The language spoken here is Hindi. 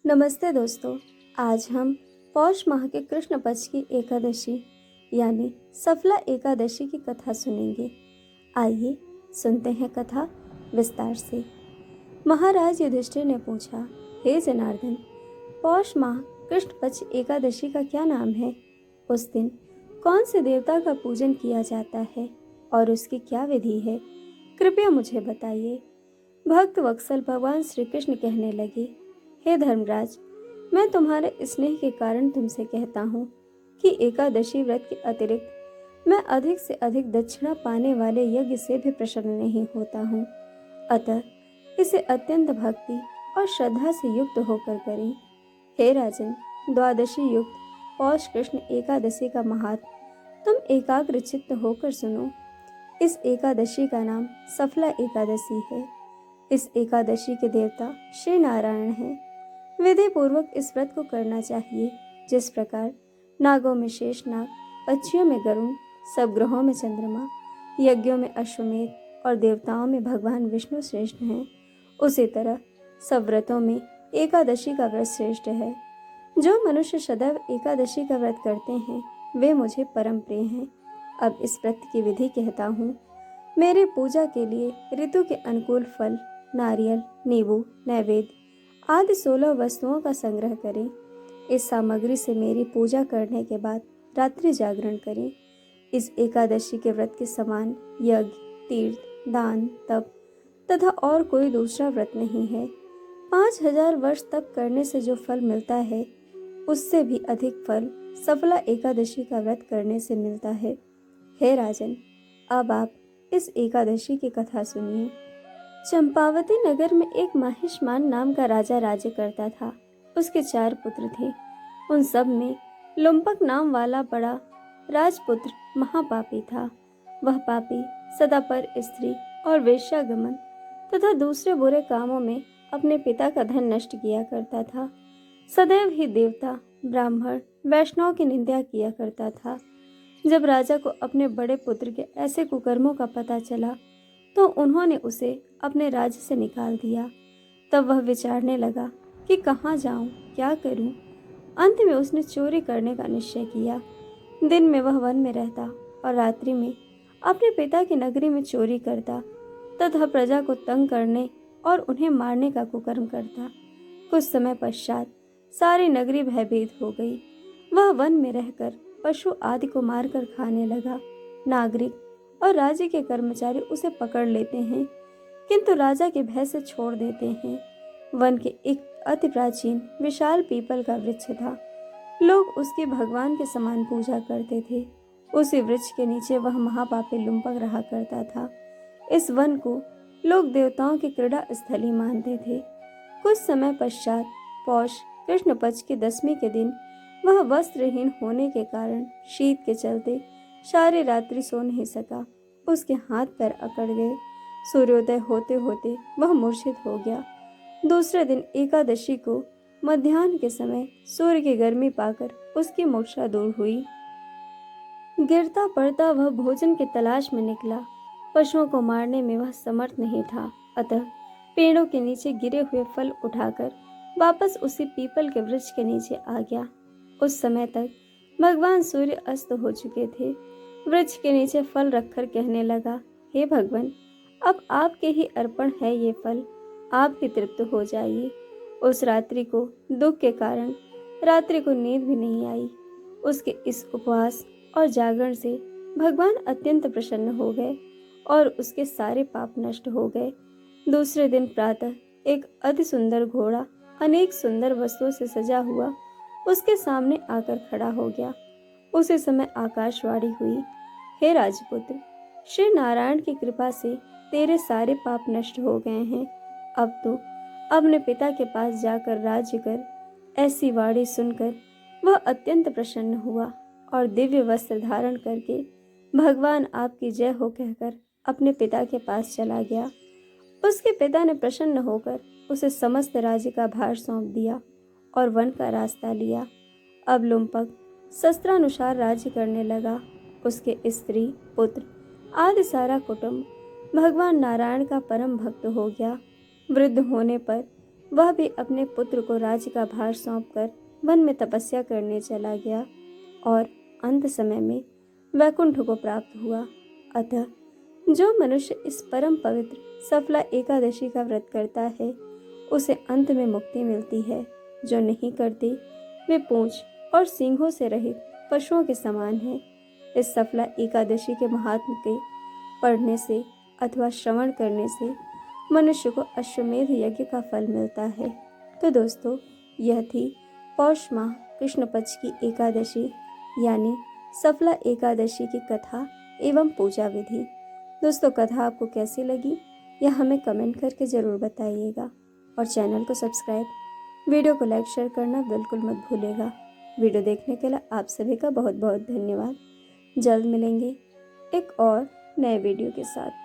नमस्ते दोस्तों। आज हम पौष माह के कृष्ण पक्ष की एकादशी यानी सफला एकादशी की कथा सुनेंगे। आइए सुनते हैं कथा विस्तार से। महाराज युधिष्ठिर ने पूछा, हे जनार्दन, पौष माह कृष्ण पक्ष एकादशी का क्या नाम है? उस दिन कौन से देवता का पूजन किया जाता है और उसकी क्या विधि है? कृपया मुझे बताइए। भक्त वत्सल भगवान श्री कृष्ण कहने लगे, हे धर्मराज, मैं तुम्हारे स्नेह के कारण तुमसे कहता हूँ कि एकादशी व्रत के अतिरिक्त मैं अधिक से अधिक दक्षिणा पाने वाले यज्ञ से भी प्रसन्न नहीं होता हूँ। अतः इसे अत्यंत भक्ति और श्रद्धा से युक्त होकर करें। हे राजन, द्वादशी युक्त पौष कृष्ण एकादशी का महात्म तुम एकाग्र चित्त होकर सुनो। इस एकादशी का नाम सफला एकादशी है। इस एकादशी के देवता श्री नारायण हैं। विधि पूर्वक इस व्रत को करना चाहिए। जिस प्रकार नागों में शेषनाग, पक्षियों में गरुण, सब ग्रहों में चंद्रमा, यज्ञों में अश्वमेध और देवताओं में भगवान विष्णु श्रेष्ठ हैं, उसी तरह सब व्रतों में एकादशी का व्रत श्रेष्ठ है। जो मनुष्य सदैव एकादशी का व्रत करते हैं वे मुझे परम प्रिय हैं। अब इस व्रत की विधि कहता हूँ। मेरी पूजा के लिए ऋतु के अनुकूल फल, नारियल, नींबू, नैवेद्य आदि 16 वस्तुओं का संग्रह करें। इस सामग्री से मेरी पूजा करने के बाद रात्रि जागरण करें। इस एकादशी के व्रत के समान यज्ञ, तीर्थ, दान, तप तथा और कोई दूसरा व्रत नहीं है। 5000 वर्ष तप करने से जो फल मिलता है उससे भी अधिक फल सफला एकादशी का व्रत करने से मिलता है। हे राजन, अब आप इस एकादशी की कथा सुनिए। चंपावती नगर में एक महिष्मान नाम का राजा राज्य करता था। उसके 4 पुत्र थे। उन सब में लुम्पक नाम वाला बड़ा राजपुत्र महापापी था। वह पापी सदा पर स्त्री और वेश्यागमन तथा दूसरे बुरे कामों में अपने पिता का धन नष्ट किया करता था। सदैव ही देवता, ब्राह्मण, वैष्णव की निंदा किया करता था। जब राजा को अपने बड़े पुत्र के ऐसे कुकर्मों का पता चला तो उन्होंने उसे अपने राज्य से निकाल दिया। तब वह विचारने लगा कि कहाँ जाऊं, क्या करूं। अंत में उसने चोरी करने का निश्चय किया। दिन में वह वन में रहता और रात्रि में अपने पिता की नगरी में चोरी करता तथा प्रजा को तंग करने और उन्हें मारने का कुकर्म करता। कुछ समय पश्चात सारी नगरी भयभीत हो गई। वह वन में रहकर पशु आदि को मारकर खाने लगा। नागरिक और राज्य के कर्मचारी उसे पकड़ लेते हैं किंतु राजा के भय से छोड़ देते हैं। वन के एक अति प्राचीन विशाल पीपल का वृक्ष था। लोग उसकी भगवान के समान पूजा करते थे। उसी वृक्ष के नीचे वह महापापी लुम्पक रहा करता था। इस वन को लोग देवताओं की क्रीड़ा स्थली मानते थे। कुछ समय पश्चात पौष कृष्ण पक्ष की 10वीं के दिन वह वस्त्रहीन होने के कारण शीत के चलते सारी रात्रि सो नहीं सका। उसके हाथ पैर अकड़ गए। सूर्योदय होते होते वह मूर्छित हो गया। दूसरे दिन एकादशी को मध्याह्न के समय सूर्य की गर्मी पाकर उसकी मूर्छा दूर हुई। गिरता पड़ता वह भोजन की तलाश में निकला। पशुओं को मारने में वह समर्थ नहीं था, अतः पेड़ों के नीचे गिरे हुए फल उठाकर वापस उसी पीपल के वृक्ष के नीचे आ गया। उस समय तक भगवान सूर्य अस्त हो चुके थे। वृक्ष के नीचे फल रखकर कहने लगा, हे भगवान, अब आपके ही अर्पण है ये फल, आप ही तृप्त हो जाइए। उस रात्रि को दुख के कारण रात्रि को नींद भी नहीं आई। उसके इस उपवास और जागरण से भगवान अत्यंत प्रसन्न हो गए और उसके सारे पाप नष्ट हो गए। दूसरे दिन प्रातः एक अति सुंदर घोड़ा अनेक सुंदर वस्तुओं से सजा हुआ उसके सामने आकर खड़ा हो गया। उसी समय आकाशवाणी हुई, हे राजपुत्र, श्री नारायण की कृपा से तेरे सारे पाप नष्ट हो गए हैं। अब तो अपने पिता के पास जाकर राज्य कर। ऐसी वाणी सुनकर वह अत्यंत प्रसन्न हुआ और दिव्य वस्त्र धारण करके भगवान आपकी जय हो कहकर अपने पिता के पास चला गया। उसके पिता ने प्रसन्न होकर उसे समस्त राज्य का भार सौंप दिया और वन का रास्ता लिया। अब लुम्पक शस्त्रानुसार राज्य करने लगा। उसके स्त्री, पुत्र आदि सारा कुटुंब भगवान नारायण का परम भक्त हो गया। वृद्ध होने पर वह भी अपने पुत्र को राज्य का भार सौंपकर वन में तपस्या करने चला गया और अंत समय में वैकुंठ को प्राप्त हुआ। अतः जो मनुष्य इस परम पवित्र सफला एकादशी का व्रत करता है उसे अंत में मुक्ति मिलती है। जो नहीं करते वे पूंछ और सींगों से रहित पशुओं के समान हैं। इस सफला एकादशी के महात्म के पढ़ने से अथवा श्रवण करने से मनुष्य को अश्वमेध यज्ञ का फल मिलता है। तो दोस्तों, यह थी पौष माह कृष्ण पक्ष की एकादशी यानी सफला एकादशी की कथा एवं पूजा विधि। दोस्तों, कथा आपको कैसी लगी यह हमें कमेंट करके ज़रूर बताइएगा और चैनल को सब्सक्राइब, वीडियो को लाइक शेयर करना बिल्कुल मत भूलिएगा। वीडियो देखने के लिए आप सभी का बहुत बहुत धन्यवाद। जल्द मिलेंगे एक और नए वीडियो के साथ।